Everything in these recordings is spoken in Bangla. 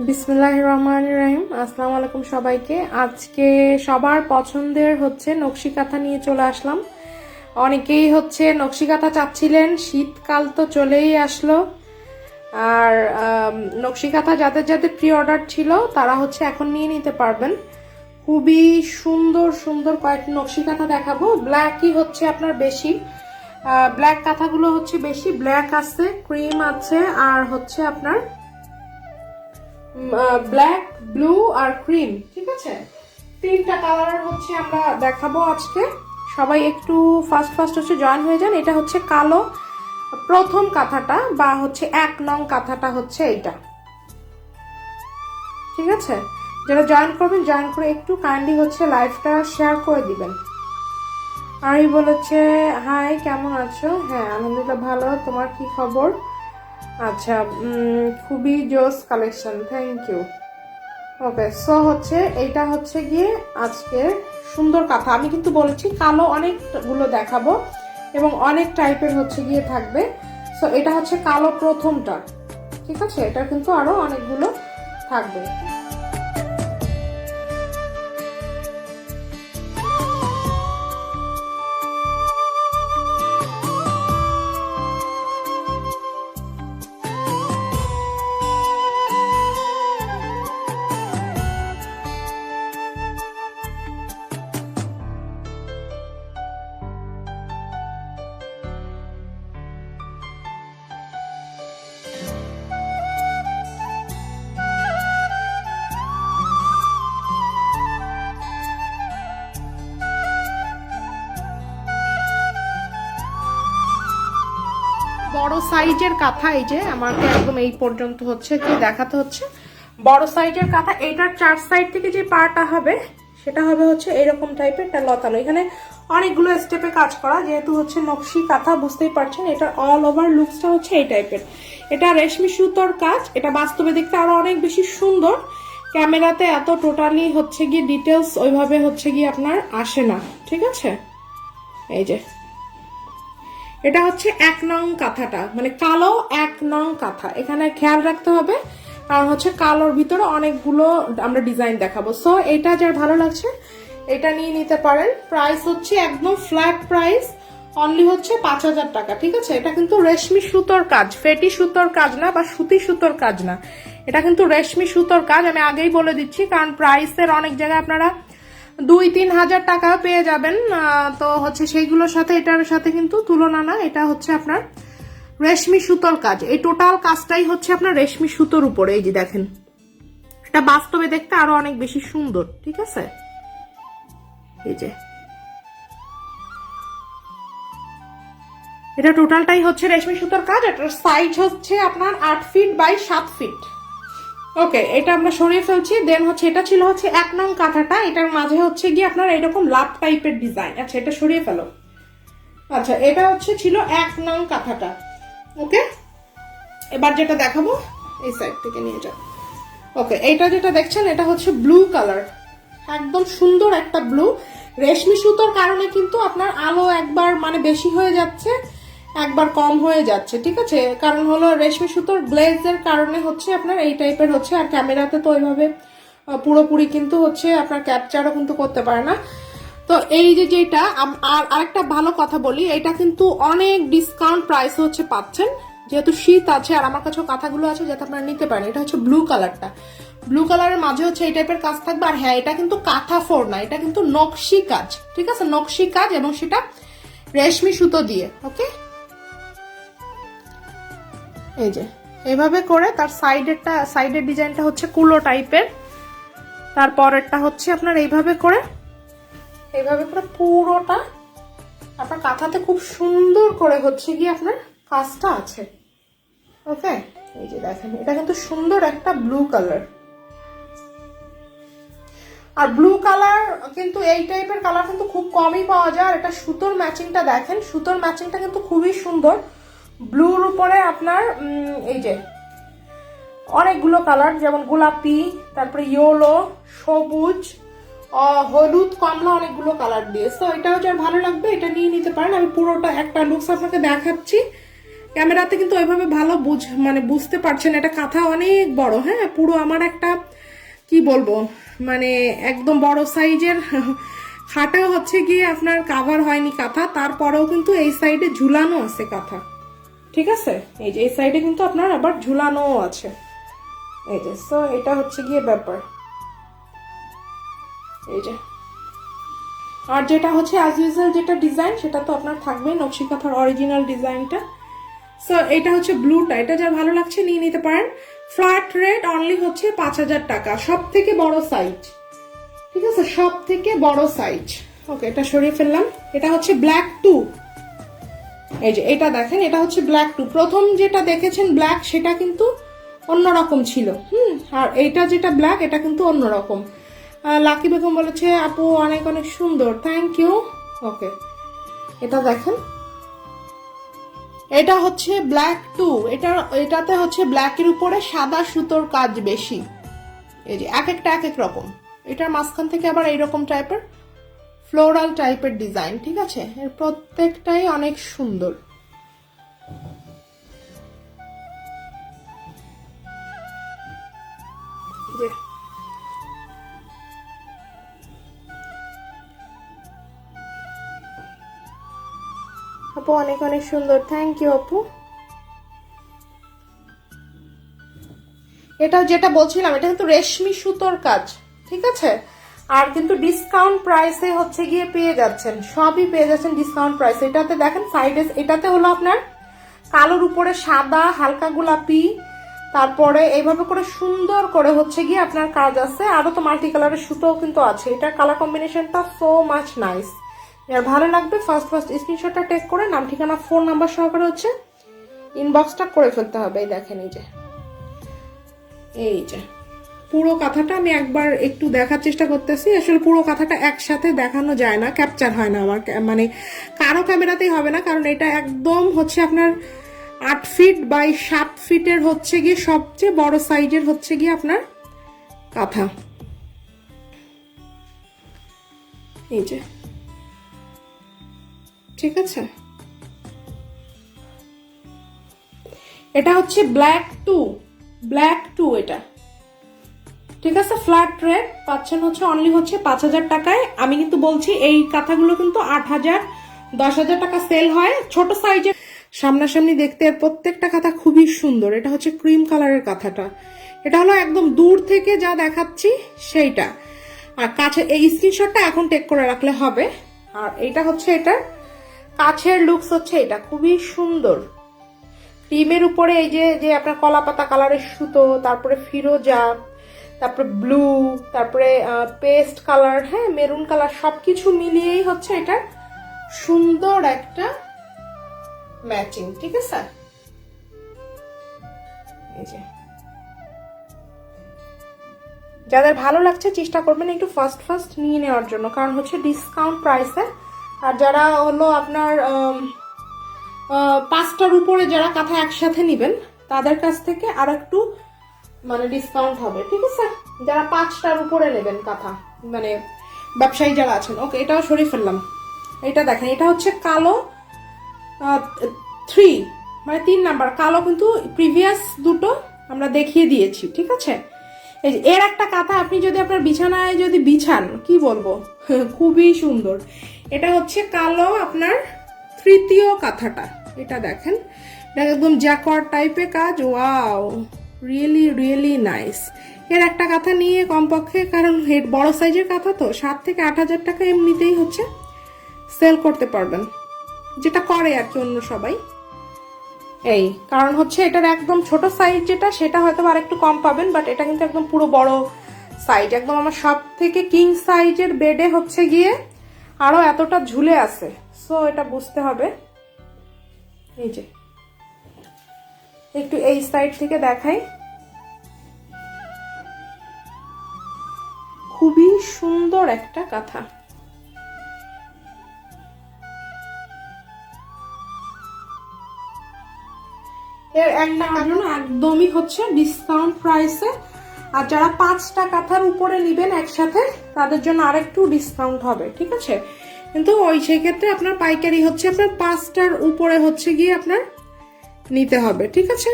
বিসমিল্লাহির রহমানির রহিম। আসসালামু আলাইকুম সবাইকে। আজকে সবার পছন্দের হচ্ছে নকশি কাঁথা নিয়ে চলে আসলাম। অনেকেই হচ্ছে নকশি কাঁথা চাচ্ছিলেন, শীতকাল তো চলেই আসলো। আর নকশি কাঁথা যাদের যাদের প্রি অর্ডার ছিল তারা হচ্ছে এখন নিয়ে নিতে পারবেন। খুবই সুন্দর সুন্দর কয়েকটি নকশি কাঁথা দেখাবো। ব্ল্যাকই হচ্ছে আপনার বেশি, ব্ল্যাক কাঁথাগুলো হচ্ছে বেশি। ব্ল্যাক আছে, ক্রিম আছে, আর হচ্ছে আপনার ব্ল্যাক, ব্লু আর ক্রিম। ঠিক আছে, তিনটা কালার হচ্ছে আমরা দেখাবো আজকে। সবাই একটু ফার্স্ট ফার্স্ট হচ্ছে জয়েন হয়ে যান। এটা হচ্ছে কালো প্রথম কাঁথাটা বা হচ্ছে 1 নং কাঁথাটা হচ্ছে এইটা। ঠিক আছে, যারা জয়েন করবেন জয়েন করে একটু কাইন্ডলি হচ্ছে লাইভটা শেয়ার করে দিবেন। আরই বলেছে হাই, কেমন আছো? হ্যাঁ আলহামদুলিল্লাহ ভালো, তোমার কি খবর? আচ্ছা, খুবই জোস collection, thank you. Okay, so হচ্ছে এইটা হচ্ছে গিয়ে আজকের সুন্দর কাঁথা। আমি কিন্তু বলেছি কালো অনেকগুলো দেখাবো এবং অনেক টাইপের হচ্ছে গিয়ে থাকবে। সো এটা হচ্ছে কালো প্রথমটা। ঠিক আছে, এটা কিন্তু আরো অনেকগুলো থাকবে। বড় সাইজের কাঁথা, এই যে আমাকে একদম এই পর্যন্ত হচ্ছে কি দেখাতে হচ্ছে। বড় সাইজের কাঁথা, এইটার 4 সাইড থেকে যে পাটা হবে সেটা হবে হচ্ছে এরকম টাইপের, এটা লতানো। এখানে অনেকগুলো স্টেপে কাজ করা, যেহেতু হচ্ছে নকশি কাঁথা বুঝতেই পারছেন। এটা অল ওভার লুকসটা হচ্ছে এই টাইপের। এটা রেশমি সুতোর কাজ। এটা বাস্তবে দেখতে আরো অনেক বেশি সুন্দর। ক্যামেরাতে এত টোটালি হচ্ছে গিয়ে ডিটেলস ওইভাবে হচ্ছে গিয়ে আপনার আসে না। ঠিক আছে, এই যে এটা হচ্ছে 1 নং কাঁথাটা, মানে কালো 1 নং কাঁথা। এখানে খেয়াল রাখতে হবে, কারণ হচ্ছে কালোর ভিতরে অনেকগুলো আমরা ডিজাইন দেখাবো। সো এটা যার ভালো লাগছে এটা নিয়ে নিতে পারেন। প্রাইস হচ্ছে একদম ফ্ল্যাট প্রাইস, অনলি হচ্ছে 5,000 টাকা। ঠিক আছে, এটা কিন্তু রেশমি সুতোর কাজ, ফেটি সুতোর কাজ না বা সুতি সুতোর কাজ না, এটা কিন্তু রেশমি সুতোর কাজ। আমি আগেই বলে দিচ্ছি, কারণ প্রাইসের অনেক জায়গায় আপনারা 2-3 হাজার টাকা পেয়ে যাবেন। তো হচ্ছে সেইগুলোর সাথে এটার সাথে কিন্তু তুলনা না। এটা হচ্ছে আপনার রেশমি সুতোর কাজ। এই টোটাল কাজটাই হচ্ছে আপনার রেশমি সুতোর উপরে। এই যে দেখেন, এটা বাস্তবে দেখতে আরো অনেক বেশি সুন্দর। ঠিক আছে, এই যে এটা টোটালটাই হচ্ছে রেশমি সুতোর কাজ। এটার সাইজ হচ্ছে আপনার 8 ফিট বাই 7 ফিট। ওকে, এটা আমরা সরিয়ে ফেলছি। দেন হচ্ছে এটা ছিল হচ্ছে 1 নং কাঁথাটা। এটার মাঝে হচ্ছে গিয়ে আপনার এরকম লাভ টাইপের ডিজাইন। আচ্ছা, এটা সরিয়ে ফেলো। আচ্ছা, এটা হচ্ছে ছিল 1 নং কাঁথাটা। ওকে, এবার যেটা দেখাবো এই সাইড থেকে নিয়ে যাও। ওকে, এইটা যেটা দেখছেন এটা হচ্ছে ব্লু কালার, একদম সুন্দর একটা ব্লু। রেশমি সুতোর কারণে কিন্তু আপনার আলো একবার মানে বেশি হয়ে যাচ্ছে, একবার কম হয়ে যাচ্ছে। ঠিক আছে, কারণ হলো রেশমি সুতোর গ্লেজের কারণে হচ্ছে আপনার এই টাইপের হচ্ছে। আর ক্যামেরাতে তো ওইভাবে পুরোপুরি কিন্তু হচ্ছে আপনার ক্যাপচারও কিন্তু করতে পারে না। তো এই যে যেটা, আর আরেকটা ভালো কথা বলি, এটা কিন্তু অনেক ডিসকাউন্ট প্রাইস হচ্ছে পাচ্ছেন, যেহেতু শীত আছে আর আমার কাছেও কাঁথাগুলো আছে যাতে আপনারা নিতে পারেন। এটা হচ্ছে ব্লু কালারটা, ব্লু কালারের মাঝে হচ্ছে এই টাইপের কাজ থাকবে। আর হ্যাঁ, এটা কিন্তু কাঁথা ফোর না, এটা কিন্তু নকশি কাজ। ঠিক আছে, নকশি কাজ, এবং সেটা রেশমি সুতো দিয়ে। ওকে, এই যে এইভাবে করে তার সাইডের ডিজাইনটা হচ্ছে কুলো টাইপের। তারপরেরটা হচ্ছে আপনার এইভাবে করে পুরোটা আপনার কাঁথাতে খুব সুন্দর করে হচ্ছে গিয়ে আপনার কাজটা আছে। ওকে, এই যে দেখেন, এটা কিন্তু সুন্দর একটা ব্লু কালার। আর ব্লু কালার কিন্তু এই টাইপের কালার কিন্তু খুব কমই পাওয়া যায়। আর এটা সুতোর ম্যাচিংটা দেখেন, সুতোর ম্যাচিংটা কিন্তু খুবই সুন্দর। ব্লুর উপরে আপনার এই যে অনেকগুলো কালার, যেমন গোলাপি, তারপরে ইয়েলো, সবুজ, হলুদ, কমলা, অনেকগুলো কালার দিয়ে। তো এটাও যার ভালো লাগবে এটা নিয়ে নিতে পারেন। আমি পুরোটা একটা লুকস আপনাকে দেখাচ্ছি, ক্যামেরাতে কিন্তু ওইভাবে ভালো মানে বুঝতে পারছেন, এটা কাঁথা অনেক বড়। হ্যাঁ, পুরো আমার একটা কি বলবো মানে একদম বড় সাইজের খাটেও হচ্ছে গিয়ে আপনার কাভার হয়নি কাঁথা, তারপরেও কিন্তু এই সাইডে ঝুলানো আছে কাঁথা। ঠিক আছে, এই যে এই সাইডে কিন্তু আপনার আবার ঝুলানোও আছে। এই যে সো এটা হচ্ছে গিয়ে ব্যাপার। এই যে আর যেটা হচ্ছে অ্যাজ ইউজুয়াল যেটা ডিজাইন সেটা তো আপনার থাকবে, নকশি কাঁথার অরিজিনাল ডিজাইনটা। সো এটা হচ্ছে ব্লুটা, এটা যার ভালো লাগছে নিয়ে নিতে পারেন। ফ্ল্যাট রেট অনলি হচ্ছে 5,000 টাকা, সব থেকে বড় সাইজ। ঠিক আছে, সব থেকে বড় সাইজ। ওকে, এটা সরিয়ে ফেললাম। এটা হচ্ছে ব্ল্যাক 2। এই যে এটা দেখেন, এটা হচ্ছে ব্ল্যাক 2। প্রথম যেটা দেখেছেন ব্ল্যাক সেটা কিন্তু অন্যরকম ছিল। আর এইটা যেটা ব্ল্যাক এটা কিন্তু অন্যরকম। লাকি বেগম বলেছে আপু অনেক অনেক সুন্দর, থ্যাংক ইউ। ওকে, এটা দেখেন, এটা হচ্ছে ব্ল্যাক 2। এটাতে হচ্ছে ব্ল্যাকের উপরে সাদা সুতোর কাজ বেশি। এই যে এক একটা এক এক রকম। এটার মাঝখান থেকে আবার এইরকম টাইপের ফ্লোরাল টাইপের ডিজাইন। ঠিক আছে, এর প্রত্যেকটাই অনেক সুন্দর। আপু অনেক অনেক সুন্দর, থ্যাংক ইউ আপু। এটা যেটা বলছিলাম এটা কিন্তু রেশমি সুতোর কাজ। ঠিক আছে, আর কিন্তু ডিসকাউন্ট প্রাইসে হচ্ছে গিয়ে পেয়ে যাচ্ছেন, সবই পেয়ে যাচ্ছেন ডিসকাউন্ট প্রাইসে। এটাতে দেখেন সাইডে, এটাতে হলো আপনার কালোর উপরে সাদা হালকা গোলাপি, তারপরে এইভাবে করে সুন্দর করে হচ্ছে গিয়ে আপনার কাজ আছে। আরো তো মাল্টি কালারের সুতোও কিন্তু আছে। এটার কালার কম্বিনেশনটা সো মাচ নাইস। যার ভালো লাগবে ফার্স্ট স্ক্রিনশটটা টেক করে নাম ঠিকানা ফোন নাম্বার সহকারে হচ্ছে ইনবক্সটা করে ফেলতে হবে। এই দেখেন, এই যে পুরো কথাটা আমি একবার একটু দেখার চেষ্টা করতেছি। আসলে পুরো কথাটা একসাথে দেখানো যায় না, ক্যাপচার হয় না আমার, মানে কারো ক্যামেরাতেই হবে না, কারণ এটা একদম হচ্ছে আপনার 8 ফিট বাই 7 ফিটের হচ্ছে গিয়ে সবচেয়ে বড় সাইজের হচ্ছে গিয়ে আপনার কাঁথা। এই যে ঠিক আছে, এটা হচ্ছে ব্ল্যাক 2 এটা। ঠিক আছে, ফ্ল্যাট রেট পাচ্ছেন হচ্ছে অনলি হচ্ছে 5,000 টাকায়। আমি কিন্তু বলছি এই কাঁথাগুলো কিন্তু 8,000 10,000 টাকা সেল হয় ছোট সাইজের। সামনাসামনি দেখতে প্রত্যেকটা কাঁথা খুবই সুন্দর। এটা হচ্ছে ক্রিম কালারের কাঁথাটা, এটা হলো একদম দূর থেকে যা দেখাচ্ছি সেইটা। আর কাছে এই স্ক্রিনশটটা এখন টেক করে রাখলে হবে। আর এটা হচ্ছে এটা কাছের লুকস হচ্ছে এটা খুবই সুন্দর। ক্রিমের উপরে এই যে আপনার কলা পাতা কালারের সুতো, তারপরে ফিরোজা, তারপরে ব্লু, তারপরে পেস্ট কালার, হ্যাঁ মেরুন কালার, সবকিছু মিলিয়েই হচ্ছে এটা সুন্দর একটা ম্যাচিং। ঠিক আছে, এই যে যাদের ভালো লাগছে চেষ্টা করবেন একটু ফার্স্ট নিয়ে নেওয়ার জন্য, কারণ হচ্ছে ডিসকাউন্ট প্রাইসে। আর যারা হলো আপনার 5টার উপরে যারা কাঁথা একসাথে নিবেন তাদের কাছ থেকে আর একটু মানে ডিসকাউন্ট হবে। ঠিক আছে, যারা 5টার উপরে নেবেন কাঁথা, মানে ব্যবসায়ী যারা আছেন। ওকে, এটাও সরিয়ে ফেললাম। এটা দেখেন, এটা হচ্ছে কালো 3, মানে 3 নাম্বার কালো, কিন্তু প্রিভিয়াস দুটো আমরা দেখিয়ে দিয়েছি। ঠিক আছে, এই এর একটা কাঁথা আপনি যদি আপনার বিছানায় যদি বিছান, কি বলবো খুবই সুন্দর। এটা হচ্ছে কালো আপনার 3য় কাঁথাটা। এটা দেখেন, এটা একদম জ্যাকওয়ার্ড টাইপের কাজ। Wow, really nice. এর একটা কাঁথা নিয়ে কমপক্ষে, কারণ হেড বড় সাইজের কাঁথা তো 7 থেকে 8,000 টাকা এমনিতেই হচ্ছে সেল করতে পারবেন, যেটা করে আর কি অন্য সবাই। এই কারণ হচ্ছে এটার একদম ছোট সাইজ যেটা সেটা হয়তো আর একটু কম পাবেন, বাট এটা কিন্তু একদম পুরো বড় সাইজ, একদম আমার সব থেকে কিং সাইজের বেডে হচ্ছে গিয়ে আরো এতটা ঝুলে আছে। সো এটা বুঝতে হবে। এই যে একটু এই সাইড থেকে দেখাই, খুবই সুন্দর একটা কাঁথা। এর একটা জন্য একদমই হচ্ছে ডিসকাউন্ট প্রাইসে। আর যারা 5টা কাঁথার উপরে নিবেন একসাথে তাদের জন্য আরেকটু ডিসকাউন্ট হবে। ঠিক আছে, কিন্তু ওই সেক্ষেত্রে আপনার পাইকারি হচ্ছে আপনার 5টার উপরে হচ্ছে গিয়ে আপনার নিতে হবে, ঠিক আছে।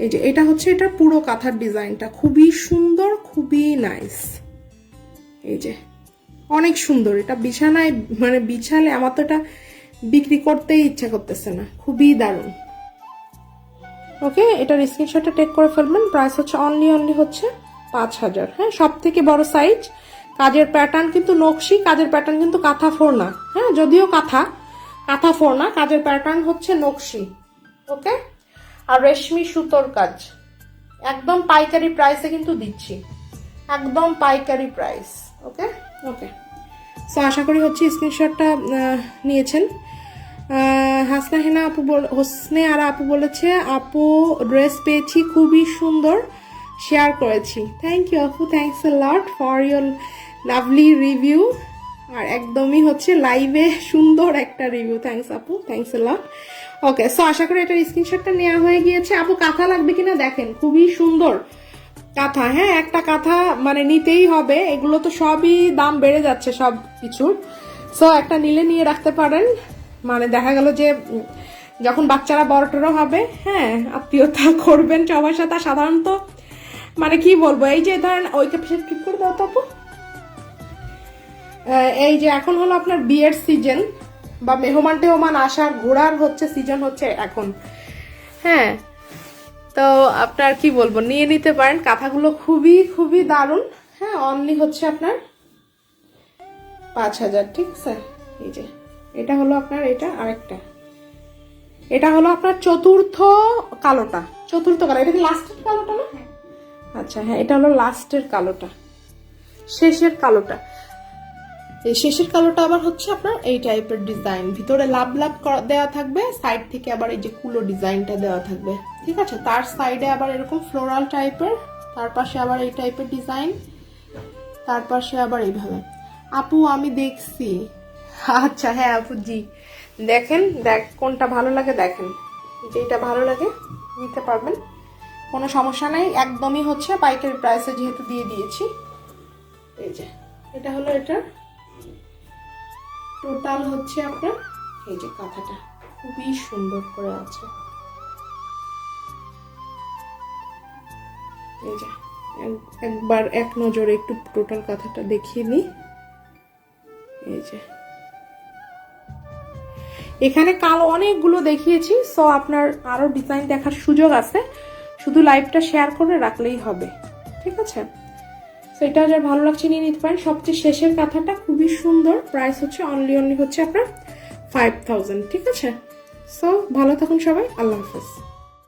এই যে এটা হচ্ছে এটা পুরো কাঁথার ডিজাইনটা, খুবই সুন্দর, খুবই নাইস। এই যে অনেক সুন্দর, এটা বিছানায় মানে বিছালে আমার তো এটা বিক্রি করতেই ইচ্ছা করতেছে না, খুবই দারুণ। ওকে, এটার স্ক্রিনশটটা টেক করে ফেলবেন। প্রাইস হচ্ছে অনলি হচ্ছে 5000। হ্যাঁ, সব থেকে বড় সাইজ। কাজের প্যাটার্ন কিন্তু নকশি, কাজের প্যাটার্ন কিন্তু কাঁথা ফোর না। হ্যাঁ, যদিও কাঁথা ফোর না, কাজের প্যাটার্ন হচ্ছে নকশি। ওকে, আর রেশমি সুতোর কাজ, একদম পাইকারি প্রাইসে কিন্তু দিচ্ছি, একদম পাইকারি প্রাইস। ওকে ওকে, সো আশা করি হচ্ছে স্ক্রিনশটটা নিয়েছেন। হোসনে আর আপু বলেছে, আপু ড্রেস পেয়েছি, খুবই সুন্দর, শেয়ার করেছি। থ্যাংক ইউ আপু, thanks a lot for your lovely review. আর একদমই হচ্ছে লাইভে সুন্দর একটা রিভিউ। থ্যাংকস আপু, thanks a lot. Okay, so আশা করি এটার স্ক্রিনশটটা নেওয়া হয়ে গিয়েছে। আপু কাঁথা লাগবে কিনা দেখেন, খুবই সুন্দর কাঁথা। হ্যাঁ, একটা কাঁথা মানে নিতেই হবে, এগুলো তো সবই দাম বেড়ে যাচ্ছে সব কিছুর। সো একটা নিলে নিয়ে রাখতে পারেন, মানে দেখা গেল যে যখন বাচ্চারা বড় হবে, হ্যাঁ, আত্মীয়তা করবেন সবার সাথে। সাধারণত মানে কি বলবো, এই যে ধরেন ওই ক্যাপশন ক্লিক করে দাও তো আপু। এই যে এখন হলো আপনার বিয়ের সিজন বা মেহমান টেহমান আসার ঘোরার হচ্ছে সিজন হচ্ছে এখন। হ্যাঁ, তো আপনার কি বলবো, নিয়ে নিতে পারেন কাঁথাগুলো, খুবই খুবই দারুণ। হ্যাঁ, অনলি হচ্ছে আপনার 5000, ঠিক আছে। এই যে এটা হলো আপনার, এটা আরেকটা, এটা হলো আপনার চতুর্থ কালোটা, চতুর্থ কালো। এটা কি লাস্টের কালোটা না? আচ্ছা হ্যাঁ, এটা হলো লাস্টের কালোটা, শেষের কালোটা। এই শেষের কালোটা আবার হচ্ছে আপনার এই টাইপের ডিজাইন, ভিতরে লাভ লাভ দেওয়া থাকবে, সাইড থেকে আবার এই যে কুলো ডিজাইনটা দেওয়া থাকবে, ঠিক আছে। তার সাইডে আবার এরকম ফ্লোরাল টাইপের, তার পাশে আবার এই টাইপের ডিজাইন, তার পাশে আবার এইভাবে। আপু আমি দেখছি। আচ্ছা হ্যাঁ আপু, জি দেখেন, দেখ কোনটা ভালো লাগে দেখেন, যেটা ভালো লাগে নিতে পারবেন, কোনো সমস্যা নাই। একদমই হচ্ছে পাইকারি প্রাইসে যেহেতু দিয়ে দিয়েছি। এই যে এটা হলো, এটা টোটাল হচ্ছে আপনার এই যে কাঁথাটা খুবই সুন্দর করে আছে। এই যে একবার এক নজরে একটু টোটাল কাঁথাটা দেখিয়ে নিই। এই যে এখানে কালো অনেকগুলো দেখিয়েছি, সো আপনার আরো ডিজাইন দেখার সুযোগ আছে, শুধু লাইভটা শেয়ার করে রাখলেই হবে, ঠিক আছে। সেটা যার ভালো লাগছে নিয়ে নিতে পারেন। সবচেয়ে শেষের কাঁথাটা খুবই সুন্দর, প্রাইস হচ্ছে অনলি হচ্ছে আপনার 5000, ঠিক আছে। সো ভালো থাকুন সবাই, আল্লাহ হাফেজ।